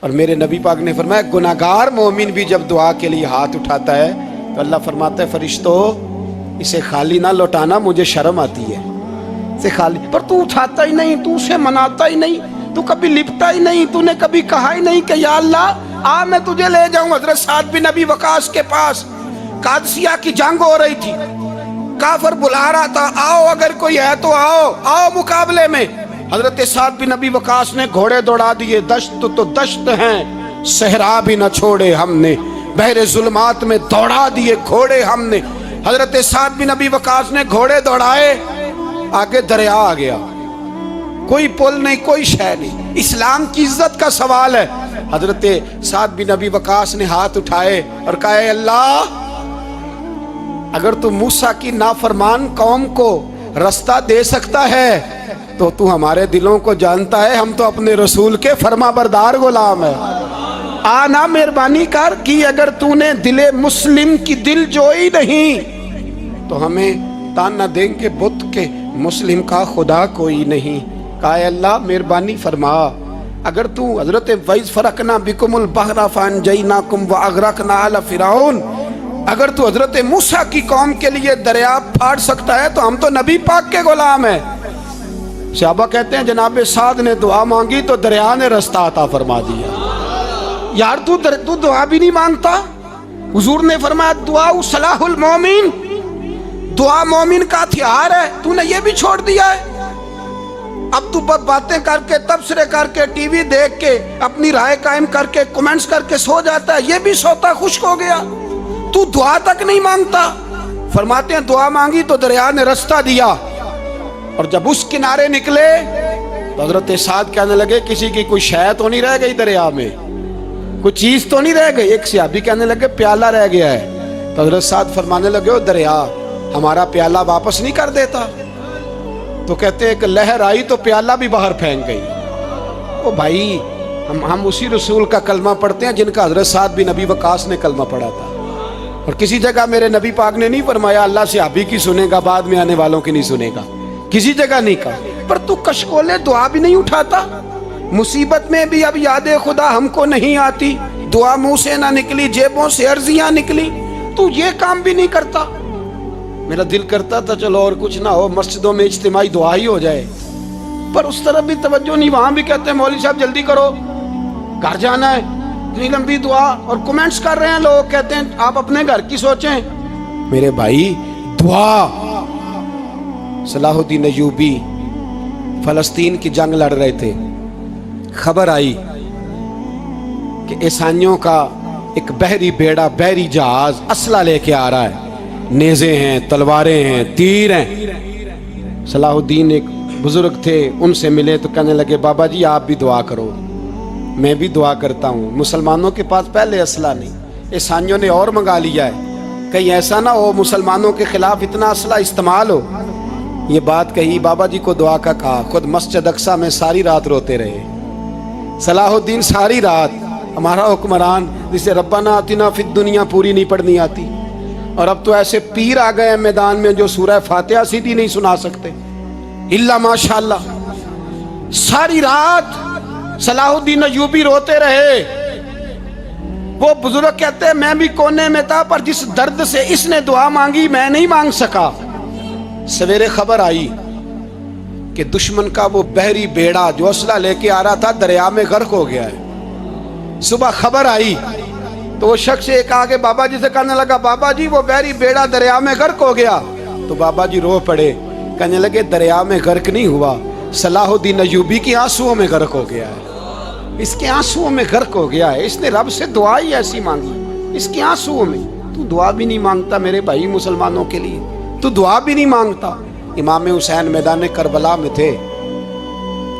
اور میرے نبی پاک نے فرمایا گناہگار مومن بھی جب دعا کے لیے ہاتھ اٹھاتا ہے تو اللہ فرماتا ہے فرشتوں اسے خالی نہ لوٹانا، مجھے شرم آتی ہے اسے خالی، پر تو اٹھاتا ہی نہیں، تو اسے مناتا ہی نہیں، تو کبھی لپٹا ہی نہیں، تو نے کبھی کہا ہی نہیں کہ یا اللہ آ میں تجھے لے جاؤں حضرت سعد بن ابی وقاص کے پاس۔ قادسیہ کی جنگ ہو رہی تھی، کافر بلا رہا تھا آؤ اگر کوئی ہے تو آؤ آؤ مقابلے میں۔ حضرت سعد بن ابی وقاص نے گھوڑے دوڑا دیے، دشت تو دشت ہیں صحرا بھی نہ چھوڑے ہم نے، بحر ظلمات میں دوڑا دیے گھوڑے ہم نے۔ حضرت سعد بن ابی وقاص نے گھوڑے دوڑائے، آگے دریا آ گیا، کوئی پل نہیں کوئی شے نہیں، اسلام کی عزت کا سوال ہے۔ حضرت سعد بن ابی وقاص نے ہاتھ اٹھائے اور کہا اے اللہ اگر تو موسیٰ کی نافرمان قوم کو رستہ دے سکتا ہے تو ہمارے دلوں کو جانتا ہے، ہم تو اپنے رسول کے فرما بردار غلام ہیں۔ آنا مہربانی کر کی اگر تو نے دل مسلم کی دل جوئی نہیں تو ہمیں تانا دیں گے بت کے مسلم کا خدا کوئی نہیں۔ کہا اے اللہ مہربانی فرما اگر تو حضرت وَإِذْ فَرَقْنَا بِكُمُ الْبَحْرَ فَأَنْجَيْنَاكُمْ وَأَغْرَقْنَا آلَ فِرْعَوْنَ، اگر تو حضرت موسیٰ کی قوم کے لیے دریا پھاڑ سکتا ہے تو ہم تو نبی پاک کے غلام ہیں۔ صحابہ کہتے ہیں جناب سعد نے دعا مانگی تو دریا نے رستہ عطا فرما دیا۔ یار تو دعا بھی نہیں مانگتا؟ حضور نے فرمایا دعا صلاح المومن، دعا مومن کا ہتھیار ہے، تو نے یہ بھی چھوڑ دیا ہے۔ اب تو باتیں کر کے تبصرے کر کے ٹی وی دیکھ کے اپنی رائے قائم کر کے کمنٹس کر کے سو جاتا ہے، یہ بھی سوتا خشک ہو گیا، تو دعا تک نہیں مانگتا۔ فرماتے ہیں دعا مانگی تو دریا نے رستہ دیا، اور جب اس کنارے نکلے تو حضرت سعد کہنے لگے کسی کی کوئی شے تو نہیں رہ گئی دریا میں، کوئی چیز تو نہیں رہ گئی۔ ایک صحابی کہنے لگے پیالہ رہ گیا ہے، تو حضرت سعد فرمانے لگے او دریا ہمارا پیالہ واپس نہیں کر دیتا؟ تو کہتے ہیں کہ لہر آئی تو پیالہ بھی باہر پھینک گئی۔ او بھائی ہم اسی رسول کا کلمہ پڑھتے ہیں جن کا حضرت سعد بن ابی وقاص نے کلمہ پڑھا تھا، اور کسی جگہ میرے نبی پاک نے نہیں فرمایا اللہ صحابی کی سنے گا بعد میں آنے والوں کی نہیں سنے گا، کسی جگہ نہیں کہا۔ پر تو کشکولے دعا بھی نہیں اٹھاتا، مصیبت میں بھی اب یاد خدا ہم کو نہیں آتی، دعا منہ سے نہ نکلی جیبوں سے عرضیاں نکلی، تو یہ کام بھی نہیں کرتا۔ میرا دل کرتا تھا چلو اور کچھ نہ ہو مسجدوں میں اجتماعی دعا ہی ہو جائے، پر اس طرف بھی توجہ نہیں، وہاں بھی کہتے ہیں مولوی صاحب جلدی کرو گھر جانا ہے، اتنی لمبی دعا، اور کمنٹس کر رہے ہیں لوگ کہتے ہیں آپ اپنے گھر کی سوچیں۔ میرے بھائی دعا، صلاح الدین ایوبی فلسطین کی جنگ لڑ رہے تھے، خبر آئی کہ عیسائیوں کا ایک بحری بیڑا بحری جہاز اسلحہ لے کے آ رہا ہے، نیزے ہیں تلواریں ہیں تیر ہیں۔ صلاح الدین ایک بزرگ تھے، ان سے ملے تو کہنے لگے بابا جی آپ بھی دعا کرو۔ میں بھی دعا کرتا ہوں، مسلمانوں کے پاس پہلے اسلحہ نہیں، عیسائیوں نے اور منگا لیا ہے، کہیں ایسا نہ ہو مسلمانوں کے خلاف اتنا اسلحہ استعمال ہو۔ یہ بات کہی، بابا جی کو دعا کا کہا، خود مسجد اقصیٰ میں ساری رات روتے رہے۔ صلاح الدین ساری رات، ہمارا حکمران جسے ربنا آتنا فی الدنیا پوری نہیں پڑھنی آتی، اور اب تو ایسے پیر آ گئے ہیں میدان میں جو سورہ فاتحہ سیدھی نہیں سنا سکتے الا ماشاءاللہ۔ ساری رات صلاح الدین ایوبی روتے رہے۔ وہ بزرگ کہتے ہیں میں بھی کونے میں تھا، پر جس درد سے اس نے دعا مانگی میں نہیں مانگ سکا۔ سویرے خبر آئی کہ دشمن کا وہ بحری بیڑا جو اسلحہ لے کے آ رہا تھا دریا میں غرق ہو گیا ہے۔ صبح خبر آئی تو وہ شخص ایک آگے بابا جی سے کہنے لگا بابا جی وہ بحری بیڑا دریا میں غرق ہو گیا، تو بابا جی رو پڑے، کہنے لگے دریا میں غرق نہیں ہوا، صلاح الدین ایوبی کی آنسوؤں میں غرق ہو گیا ہے، اس کے آنسوؤں میں غرق ہو گیا ہے، اس نے رب سے دعا ہی ایسی مانگی اس کے آنسوؤں میں۔ تو دعا بھی نہیں مانگتا میرے بھائی مسلمانوں کے لیے، تو دعا بھی نہیں مانگتا۔ امام حسین میدان کربلا میں تھے،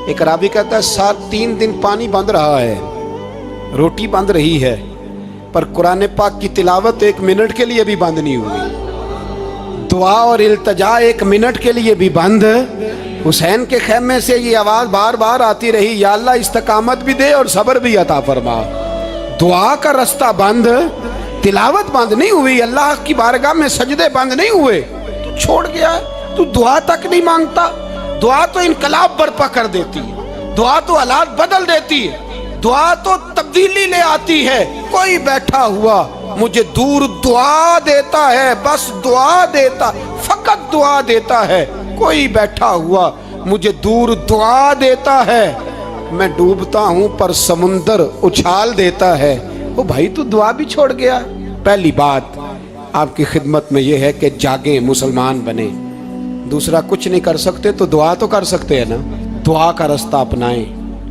ایک راوی کہتا ہے 3 دن پانی بند رہا ہے، روٹی بند رہی ہے، پر قرآن پاک کی تلاوت 1 منٹ کے لیے بھی بند نہیں ہوئی، دعا اور التجا 1 منٹ کے لیے بھی بند۔ حسین کے خیمے سے یہ آواز بار بار آتی رہی یا اللہ استقامت بھی دے اور صبر بھی عطا فرما۔ دعا کا رستہ بند، تلاوت بند نہیں ہوئی، اللہ کی بارگاہ میں سجدے بند نہیں ہوئے، تو چھوڑ گیا، تو دعا تک نہیں مانگتا۔ دعا تو انقلاب برپا کر دیتی ہے، دعا تو حالات بدل دیتی ہے۔ دعا تو تبدیلی لے آتی ہے. کوئی بیٹھا ہوا مجھے دور دعا دیتا ہے, بس دعا دیتا, فقط دعا دیتا ہے. کوئی بیٹھا ہوا مجھے دور دعا دیتا ہے. میں ڈوبتا ہوں پر سمندر اچھال دیتا ہے. او بھائی تو دعا بھی چھوڑ گیا. پہلی بات آپ کی خدمت میں یہ ہے کہ جاگیں, مسلمان بنیں. دوسرا کچھ نہیں کر سکتے تو دعا تو کر سکتے ہیں نا, دعا کا رستہ اپنائیں.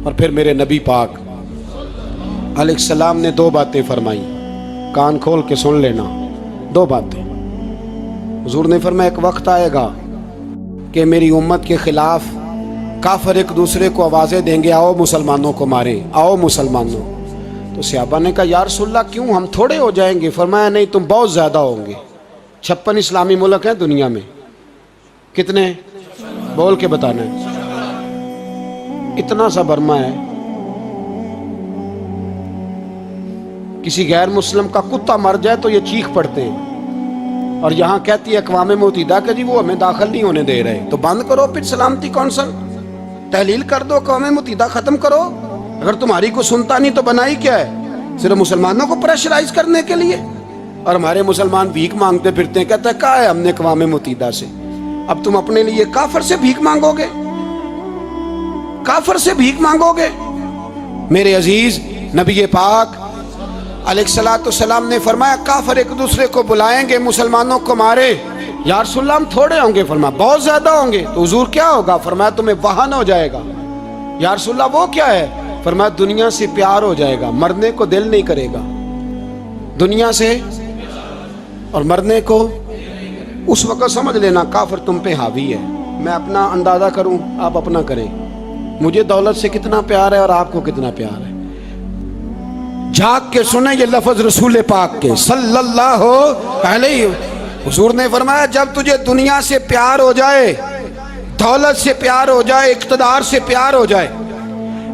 اور پھر میرے نبی پاک علیہ السلام نے 2 باتیں فرمائی, کان کھول کے سن لینا. 2 باتیں حضور نے فرمایا ایک وقت آئے گا کہ میری امت کے خلاف کافر ایک دوسرے کو آوازیں دیں گے, آؤ مسلمانوں کو ماریں, آؤ مسلمانوں. تو صحابہ نے کہا یا رسول اللہ کیوں, ہم تھوڑے ہو جائیں گے؟ فرمایا نہیں, تم بہت زیادہ ہوں گے. 56 اسلامی ملک ہیں دنیا میں, کتنے بول کے بتانا ہے. اتنا سا برما ہے, کسی غیر مسلم کا کتا مر جائے تو یہ چیخ پڑتے ہیں, اور یہاں کہتی ہے اقوام متحدہ کہ جی وہ ہمیں داخل نہیں ہونے دے رہے. تو بند کرو پھر سلامتی کونسل, تحلیل کر دو, اقوام متحدہ ختم کرو. اگر تمہاری کو سنتا نہیں تو بنائی کیا ہے؟ صرف مسلمانوں کو پریشرائز کرنے کے لیے. اور ہمارے مسلمان بھیک مانگتے پھرتے ہیں, کہتا ہے کہا ہے ہم نے اقوام متحدہ سے. اب تم اپنے لیے کافر سے بھیک مانگو گے, کافر سے بھیک مانگو گے؟ میرے عزیز نبی پاک علیہ الصلوۃ والسلام نے فرمایا کافر ایک دوسرے کو بلائیں گے مسلمانوں کو مارے. یا رسول اللہ ہم تھوڑے ہوں گے. فرمایا بہت زیادہ ہوں گے. تو حضور کیا ہوگا؟ فرمایا تمہیں وہن ہو جائے گا. یا رسول اللہ وہ کیا ہے؟ فرمایا دنیا سے پیار ہو جائے گا, مرنے کو دل نہیں کرے گا. دنیا سے اور مرنے کو. اس وقت سمجھ لینا کافر تم پہ حاوی ہے. میں اپنا اندازہ کروں, آپ اپنا کریں. مجھے دولت سے کتنا پیار ہے اور آپ کو کتنا پیار ہے. جھاگ کے سنیں یہ لفظ رسول پاک کے صلی اللہ علیہ. حضور نے فرمایا جب تجھے دنیا سے پیار ہو جائے, دولت سے پیار ہو جائے, اقتدار سے پیار ہو جائے,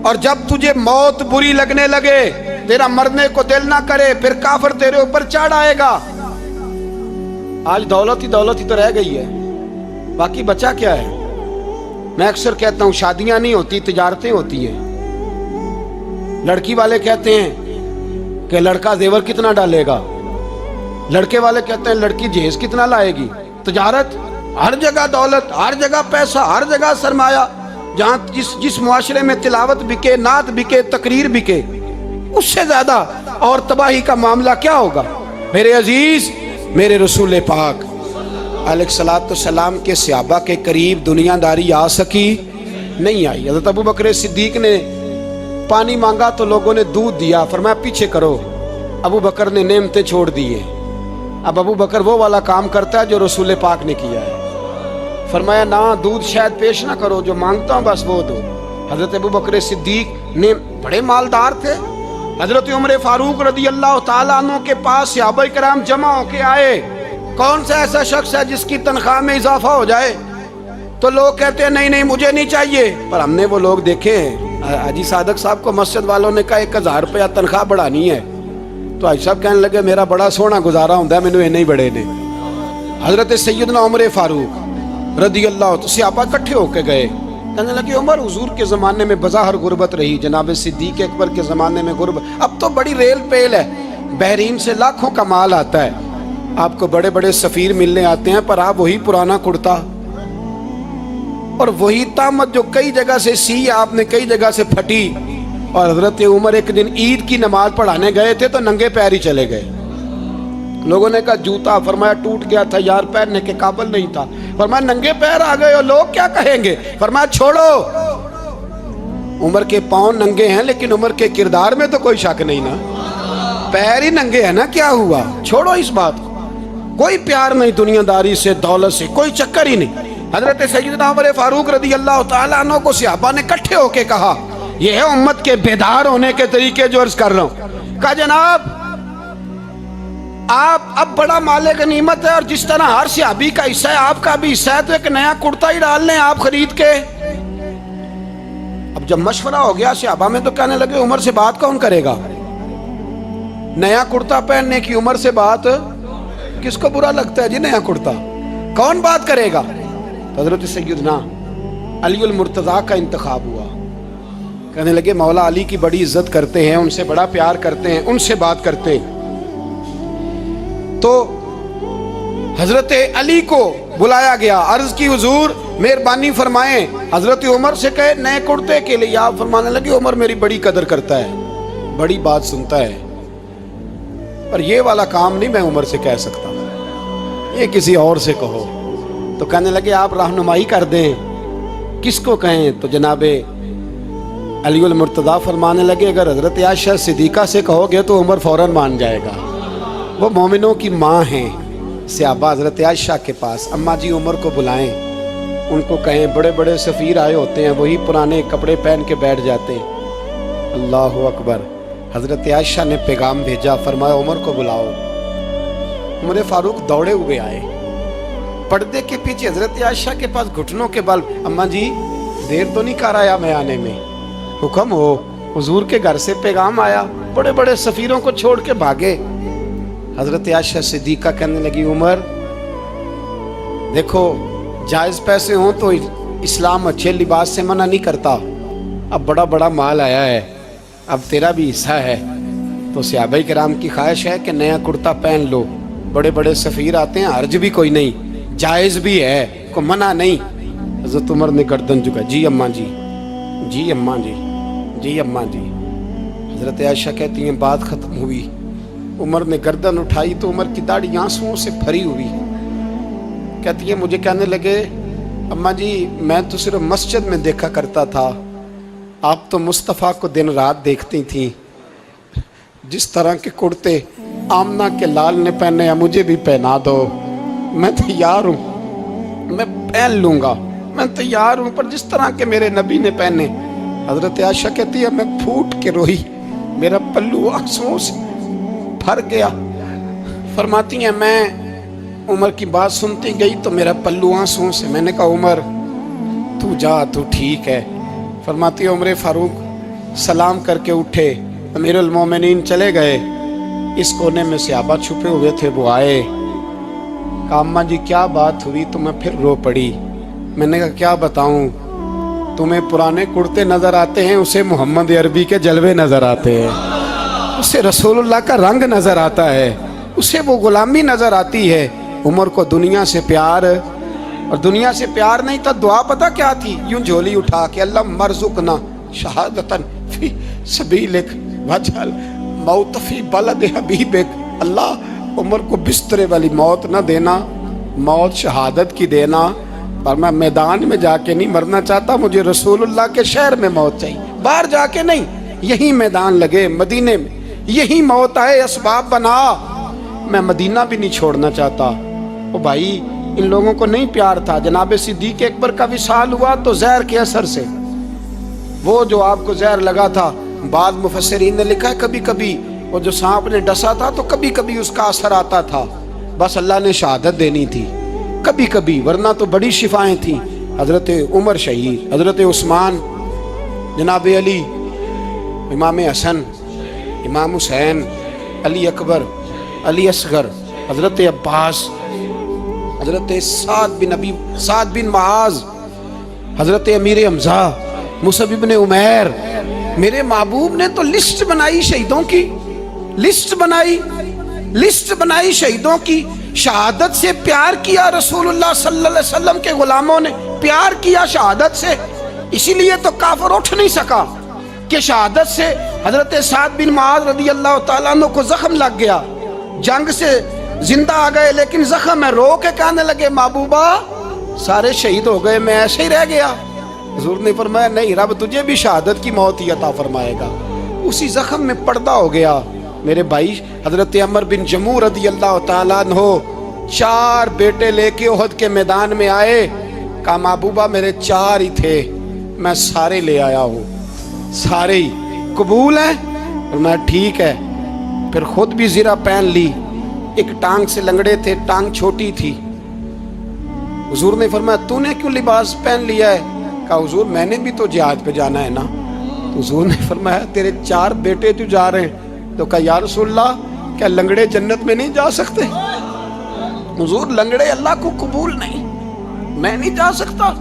اور جب تجھے موت بری لگنے لگے, تیرا مرنے کو دل نہ کرے, پھر کافر تیرے اوپر چڑھ آئے گا. آج دولت ہی تو رہ گئی ہے, باقی بچا کیا ہے؟ میں اکثر کہتا ہوں شادیاں نہیں ہوتی, تجارتیں ہوتی ہیں. لڑکی والے کہتے ہیں کہ لڑکا زیور کتنا ڈالے گا, لڑکے والے کہتے ہیں لڑکی جہیز کتنا لائے گی. تجارت, ہر جگہ دولت, ہر جگہ پیسہ, ہر جگہ سرمایہ. جہاں جس معاشرے میں تلاوت بکے, نعت بکے, تقریر بکے, اس سے زیادہ اور تباہی کا معاملہ کیا ہوگا؟ میرے عزیز میرے رسول پاک علیہ الصلوۃ والسلام کے صحابہ کے قریب دنیا داری آ سکی نہیں آئی. حضرت ابو بکر صدیق نے پانی مانگا تو لوگوں نے دودھ دیا, فرمایا پیچھے کرو. ابو بکر نے نعمتیں چھوڑ دیے. اب ابو بکر وہ والا کام کرتا ہے جو رسول پاک نے کیا ہے. فرمایا نہ دودھ شاید پیش نہ کرو, جو مانگتا ہوں بس وہ دو. حضرت ابو بکر صدیق نے بڑے مالدار تھے. حضرت عمر فاروق رضی اللہ تعالیٰ عنہ کے پاس صحابہ کرام جمع ہو کے آئے. کون سا ایسا شخص ہے جس کی تنخواہ میں اضافہ ہو جائے؟ تو لوگ کہتے ہیں نہیں مجھے نہیں چاہیے. پر ہم نے وہ لوگ دیکھے ہیں. حاجی صادق صاحب کو مسجد والوں نے کہا 1000 روپیہ تنخواہ بڑھانی ہے, تو حاجی صاحب کہنے لگے میرا بڑا سونا گزارا ہوں ہے, مینوں نہیں بڑے نے. حضرت سیدنا عمر فاروق رضی اللہ عنہ صحابہ اکٹھے ہو کے گئے, کہنے لگے عمر حضور کے زمانے میں بظاہر غربت رہی, جناب صدیق اکبر کے زمانے میں غربت, اب تو بڑی ریل پیل ہے, بحرین سے لاکھوں کا مال آتا ہے, آپ کو بڑے بڑے سفیر ملنے آتے ہیں, پر آپ وہی پرانا کرتا اور وہی طامت جو کئی جگہ سے سی آپ نے کئی جگہ سے پھٹی. اور حضرت عمر ایک دن عید کی نماز پڑھانے گئے تھے تو ننگے پیر ہی چلے گئے. لوگوں نے کہا جوتا, فرمایا ٹوٹ گیا تھا یار, پہننے کے قابل نہیں تھا. فرمایا ننگے پیر آ گئے ہو, لوگ کیا کہیں گے؟ فرمایا چھوڑو, عمر کے پاؤں ننگے ہیں لیکن عمر کے کردار میں تو کوئی شک نہیں نا, پیر ہی ننگے ہیں نا, کیا ہوا؟ چھوڑو اس بات کو. کوئی پیار نہیں دنیا داری سے, دولت سے, کوئی چکر ہی نہیں. حضرت سیدنا عمر فاروق رضی اللہ تعالیٰ عنہ کو صحابہ نے اکٹھے ہو کے کہا, یہ ہے امت کے بیدار ہونے کے طریقے جو عرض کر رہا ہوں. کہا جناب آپ اب بڑا مال غنیمت ہے, اور جس طرح ہر صحابی کا حصہ ہے آپ کا بھی حصہ ہے, تو ایک نیا کرتا ہی ڈال لیں آپ خرید کے. اب جب مشورہ ہو گیا صحابہ میں تو کہنے لگے عمر سے بات کون کرے گا؟ نیا کرتا پہننے کی عمر سے بات کس کو برا لگتا ہے جی؟ نیا کرتا کون بات کرے گا؟ حضرت سیدنا علی المرتضیٰ کا انتخاب ہوا. کہنے لگے مولا علی کی بڑی عزت کرتے ہیں، ان سے بڑا پیار کرتے ہیں، ان سے بات کرتے ہیں۔ تو حضرت علی کو بلایا گیا، عرض کی حضور مہربانی فرمائیں، حضرت عمر سے کہے نئے کرتے کے لیے۔ آپ فرمانے لگے عمر میری بڑی قدر کرتا ہے، بڑی بات سنتا ہے، پر یہ والا کام نہیں میں عمر سے کہہ سکتا، یہ کسی اور سے کہو۔ تو کہنے لگے آپ رہنمائی کر دیں، کس کو کہیں؟ تو جناب علی المرتضیٰ فرمانے لگے اگر حضرت عائشہ صدیقہ سے کہو گے تو عمر فوراً مان جائے گا، وہ مومنوں کی ماں ہیں۔ صحابہ حضرت عائشہ کے پاس، اماں جی عمر کو بلائیں، ان کو کہیں بڑے بڑے سفیر آئے ہوتے ہیں، وہی پرانے کپڑے پہن کے بیٹھ جاتے ہیں۔ اللہ اکبر۔ حضرت عائشہ نے پیغام بھیجا، فرمایا عمر کو بلاؤ۔ عمر فاروق دوڑے ہوئے آئے، پردے کے پیچھے حضرت عائشہ کے پاس گھٹنوں کے بل، اماں جی دیر تو نہیں کر آیا میں آنے میں؟ حکم ہو، حضور کے گھر سے پیغام آیا، بڑے بڑے سفیروں کو چھوڑ کے بھاگے۔ حضرت عائشہ صدیقہ کہنے لگی عمر دیکھو جائز پیسے ہوں تو اسلام اچھے لباس سے منع نہیں کرتا، اب بڑا بڑا مال آیا ہے، اب تیرا بھی حصہ ہے، تو صحابہ کرام کی خواہش ہے کہ نیا کرتا پہن لو، بڑے بڑے سفیر آتے ہیں، حرج بھی کوئی نہیں، جائز بھی ہے، کو منع نہیں۔ حضرت عمر نے گردن جھکا، جی اماں جی، جی اماں جی، جی اماں جی۔ حضرت عائشہ کہتی ہیں بات ختم ہوئی، عمر نے گردن اٹھائی تو عمر کی داڑھی آنسوؤں سے بھری ہوئی، کہتی ہیں مجھے کہنے لگے اماں جی میں تو صرف مسجد میں دیکھا کرتا تھا، آپ تو مصطفیٰ کو دن رات دیکھتی تھیں، جس طرح کے کرتے آمنہ کے لال نے پہنے ہیں مجھے بھی پہنا دو، میں تیار ہوں، میں پہن لوں گا، میں تیار ہوں، پر جس طرح کے میرے نبی نے پہنے۔ حضرت عائشہ کہتی ہے میں پھوٹ کے روئی، میرا پلو آنسوؤں سے بھر گیا۔ فرماتی ہیں میں عمر کی بات سنتی گئی تو میرا پلو آنسوؤں سے، میں نے کہا عمر تو جا، تو ٹھیک ہے۔ فرماتی ہے عمر فاروق سلام کر کے اٹھے، امیر المومنین چلے گئے، اس کونے میں صحابہ چھپے ہوئے تھے، وہ آئے، کہا اماں جی کیا بات ہوئی؟ تو میں پھر رو پڑی۔ میں نے کہا کیا بتاؤں، تمہیں پرانے کرتے نظر آتے ہیں، اسے محمد عربی کے جلوے نظر آتے ہیں، اسے رسول اللہ کا رنگ نظر آتا ہے، اسے وہ غلامی نظر آتی ہے۔ عمر کو دنیا سے پیار، اور دنیا سے پیار نہیں تھا، دعا پتہ کیا تھی؟ یوں جھولی اٹھا کے اللہ مرزقنا شہادتن فی سبیلک وجعل موت فی بلد حبیبک، اللہ عمر کو بسترے والی موت نہ دینا، موت شہادت کی دینا، پر میں میدان میں جا کے نہیں مرنا چاہتا، مجھے رسول اللہ کے شہر میں موت چاہیے، باہر جا کے نہیں، یہی میدان لگے مدینے میں، یہی موت آئے، اسباب بنا، میں مدینہ بھی نہیں چھوڑنا چاہتا۔ او بھائی ان لوگوں کو نہیں پیار تھا، جناب صدیق اکبر کا وصال ہوا تو زہر کے اثر سے، وہ جو آپ کو زہر لگا تھا، بعض مفسرین نے لکھا ہے کبھی کبھی وہ جو سانپ نے ڈسا تھا تو کبھی کبھی اس کا اثر آتا تھا، بس اللہ نے شہادت دینی تھی کبھی کبھی، ورنہ تو بڑی شفائیں تھیں۔ حضرت عمر شہید، حضرت عثمان، جناب علی، امام حسن، امام حسین، علی اکبر، علی اصغر، حضرت عباس، حضرت سعد بن معاذ، حضرت امیر حمزہ، مصعب بن عمیر، میرے محبوب نے تو لسٹ بنائی شہیدوں کی، لسٹ بنائی شہیدوں کی، شہادت سے پیار کیا رسول اللہ صلی اللہ علیہ وسلم کے غلاموں نے، پیار کیا شہادت سے، اسی لیے تو کافر اٹھ نہیں سکا کہ شہادت سے حضرت سعد بن معاذ رضی اللہ تعالیٰ عنہ کو زخم لگ گیا، جنگ سے زندہ آ گئے لیکن زخم ہے، رو کے کہنے لگے محبوبہ سارے شہید ہو گئے، میں ایسے ہی رہ گیا۔ حضور نے فرمایا نہیں، رب تجھے بھی شہادت کی موت ہی عطا فرمائے گا۔ اسی زخم میں پردہ ہو گیا۔ میرے بھائی حضرت عمر بن جموع رضی اللہ تعالیٰ عنہ 4 بیٹے لے کے احد کے میدان میں آئے، کہا محبوبہ میرے 4 ہی تھے، میں سارے لے آیا ہوں، سارے ہی قبول ہیں؟ میں ٹھیک ہے، پھر خود بھی زرہ پہن لی، ایک ٹانگ سے لنگڑے تھے، ٹانگ چھوٹی تھی، حضور نے فرمایا تو نے کیوں لباس پہن لیا ہے؟ کہا حضور میں نے بھی تو جہاد پہ جانا ہے نا۔ تو حضور نے فرمایا تیرے 4 بیٹے جو جا رہے ہیں، تو کہا یا رسول اللہ کیا لنگڑے جنت میں نہیں جا سکتے؟ حضور لنگڑے اللہ کو قبول نہیں، میں نہیں جا سکتا،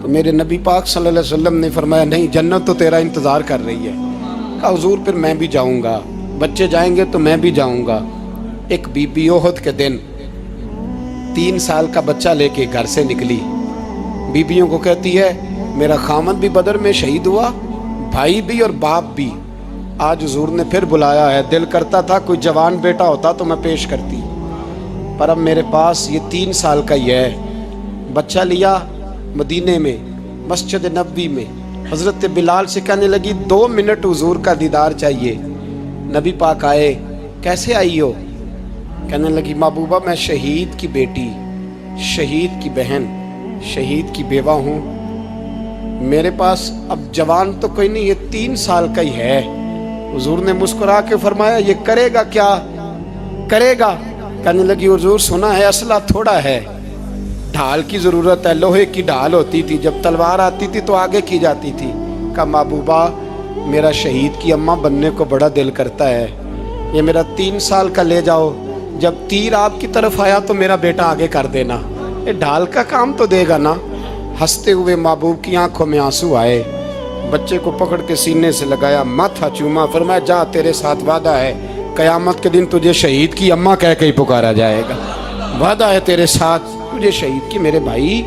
تو میرے نبی پاک صلی اللہ علیہ وسلم نے فرمایا نہیں، جنت تو تیرا انتظار کر رہی ہے۔ کہا حضور پھر میں بھی جاؤں گا، بچے جائیں گے تو میں بھی جاؤں گا۔ ایک بی بی احد کے دن 3 سال کا بچہ لے کے گھر سے نکلی، بیویوں کو کہتی ہے میرا خامد بھی بدر میں شہید ہوا، بھائی بھی اور باپ بھی، آج حضور نے پھر بلایا ہے، دل کرتا تھا کوئی جوان بیٹا ہوتا تو میں پیش کرتی، پر اب میرے پاس یہ 3 سال کا ہی ہے۔ بچہ لیا مدینے میں مسجد نبوی میں، حضرت بلال سے کہنے لگی 2 منٹ حضور کا دیدار چاہیے۔ نبی پاک آئے، کیسے آئی ہو؟ کہنے لگی محبوبہ میں شہید کی بیٹی، شہید کی بہن، شہید کی بیوہ ہوں، میرے پاس اب جوان تو کوئی نہیں، یہ 3 سال کا ہی ہے۔ حضور نے مسکرا کے فرمایا یہ کرے گا کیا کرے گا؟ کہنے لگی حضور سنا ہے اسلحہ تھوڑا ہے، ڈھال کی ضرورت ہے، لوہے کی ڈھال ہوتی تھی، جب تلوار آتی تھی تو آگے کی جاتی تھی۔ کہا محبوبہ میرا شہید کی اماں بننے کو بڑا دل کرتا ہے، یہ میرا 3 سال کا لے جاؤ، جب تیر آپ کی طرف آیا تو میرا بیٹا آگے کر دینا، یہ ڈھال کا کام تو دے گا نا۔ ہنستے ہوئے محبوب کی آنکھوں میں آنسو آئے، بچے کو پکڑ کے سینے سے لگایا، ماتھا چوما، فرمایا جا تیرے ساتھ وعدہ ہے قیامت کے دن تجھے شہید کی اماں کہہ کے ہی پکارا جائے گا، وعدہ ہے تیرے ساتھ تجھے شہید کی۔ میرے بھائی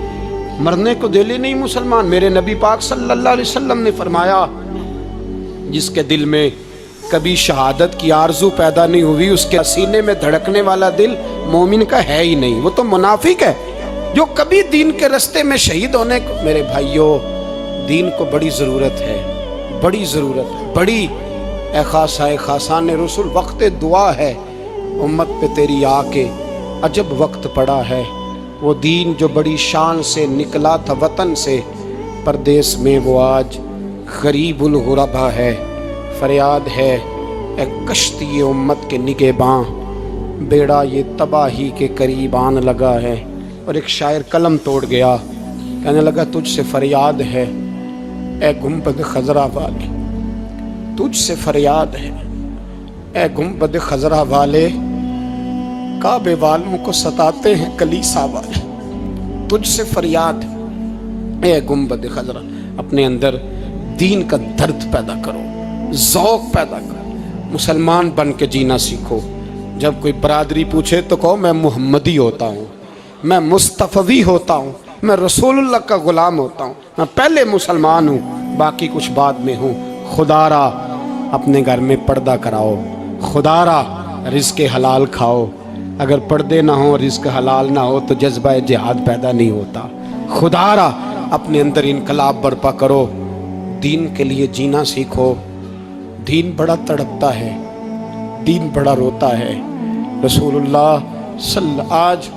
مرنے کو دل ہی نہیں مسلمان۔ میرے نبی پاک صلی اللہ علیہ وسلم نے فرمایا جس کے دل میں کبھی شہادت کی آرزو پیدا نہیں ہوئی، اس کے سینے میں دھڑکنے والا دل مومن کا ہے ہی نہیں، وہ تو منافق ہے۔ جو کبھی دین کے رستے میں شہید ہونے کو، میرے بھائیوں دین کو بڑی ضرورت ہے، بڑی ضرورت ہے، بڑی۔ اے خاصائے خاصان رسول وقت دعا ہے، امت پہ تیری آ کے عجب وقت پڑا ہے۔ وہ دین جو بڑی شان سے نکلا تھا وطن سے، پردیس میں وہ آج غریب الغربا ہے۔ فریاد ہے اے کشتی امت کے نگہباں، بیڑا یہ تباہی کے قریب آن لگا ہے۔ اور ایک شاعر قلم توڑ گیا، کہنے لگا تجھ سے فریاد ہے اے گنبد خضرا والے، تجھ سے فریاد ہے اے گنبد خضرا والے، کعبے والوں کو ستاتے ہیں کلیسا والے، تجھ سے فریاد اے گنبد خضرا۔ اپنے اندر دین کا درد پیدا کرو، ذوق پیدا کرو، مسلمان بن کے جینا سیکھو۔ جب کوئی برادری پوچھے تو کہو میں محمدی ہوتا ہوں، میں مصطفی ہوتا ہوں، میں رسول اللہ کا غلام ہوتا ہوں، میں پہلے مسلمان ہوں باقی کچھ بعد میں ہوں۔ خدا را اپنے گھر میں پردہ کراؤ، خدا را رزق حلال کھاؤ، اگر پردے نہ ہوں رزق حلال نہ ہو تو جذبہ جہاد پیدا نہیں ہوتا۔ خدا را اپنے اندر انقلاب برپا کرو، دین کے لیے جینا سیکھو۔ دین بڑا تڑپتا ہے، دین بڑا روتا ہے۔ رسول اللہ آج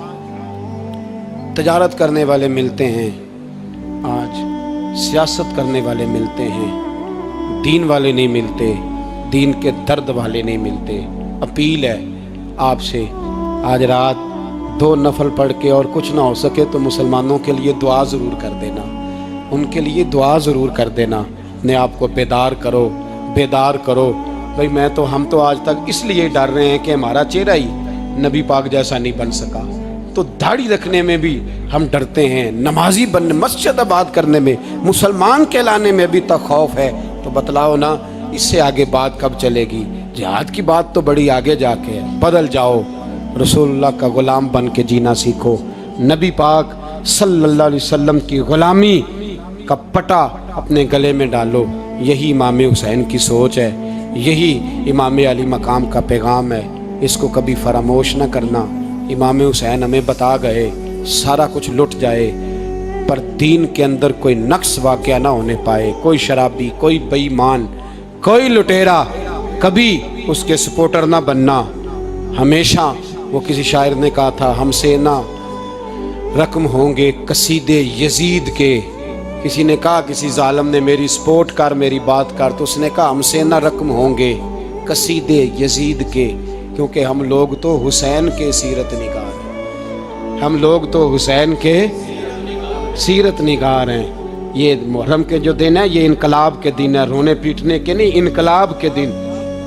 تجارت کرنے والے ملتے ہیں، آج سیاست کرنے والے ملتے ہیں، دین والے نہیں ملتے، دین کے درد والے نہیں ملتے۔ اپیل ہے آپ سے، آج رات 2 نفل پڑھ کے اور کچھ نہ ہو سکے تو مسلمانوں کے لیے دعا ضرور کر دینا، ان کے لیے دعا ضرور کر دینا۔ اپنے آپ کو بیدار کرو، بیدار کرو۔ بھئی ہم تو آج تک اس لیے ڈر رہے ہیں کہ ہمارا چہرہ ہی نبی پاک جیسا نہیں بن سکا، تو داڑھی رکھنے میں بھی ہم ڈرتے ہیں، نمازی بننے، مسجد آباد کرنے میں، مسلمان کہلانے میں بھی تک خوف ہے۔ تو بتلاؤ نا اس سے آگے بات کب چلے گی؟ جہاد کی بات تو بڑی آگے جا کے ہے۔ بدل جاؤ، رسول اللہ کا غلام بن کے جینا سیکھو، نبی پاک صلی اللہ علیہ وسلم کی غلامی کا پٹا اپنے گلے میں ڈالو۔ یہی امام حسین کی سوچ ہے، یہی امام علی مقام کا پیغام ہے، اس کو کبھی فراموش نہ کرنا۔ امام حسین ہمیں بتا گئے سارا کچھ لٹ جائے پر دین کے اندر کوئی نقص واقعہ نہ ہونے پائے، کوئی شرابی، کوئی بے ایمان، کوئی لٹیرا کبھی اس کے سپورٹر نہ بننا۔ ہمیشہ وہ کسی شاعر نے کہا تھا ہم سے نہ رقم ہوں گے قصیدے یزید کے، کسی نے کہا کسی ظالم نے میری سپورٹ کر، میری بات کر، تو اس نے کہا ہم سے نہ رقم ہوں گے قصیدے یزید کے، کیونکہ ہم لوگ تو حسین کے سیرت نگار ہیں، ہم لوگ تو حسین کے سیرت نگار ہیں۔ یہ محرم کے جو دن ہے یہ انقلاب کے دن ہے، رونے پیٹنے کے نہیں، انقلاب کے دن،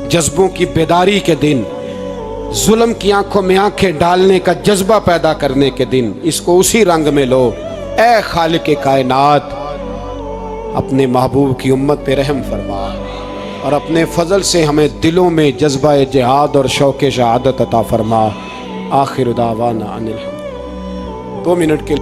جذبوں کی بیداری کے دن، ظلم کی آنکھوں میں آنکھیں ڈالنے کا جذبہ پیدا کرنے کے دن۔ اس کو اسی رنگ میں لو۔ اے خالق کائنات، اپنے محبوب کی امت پہ رحم فرما اور اپنے فضل سے ہمیں دلوں میں جذبہ جہاد اور شوق شہادت عطا فرما. آخر دعوانا ان الحمد. 2 منٹ کے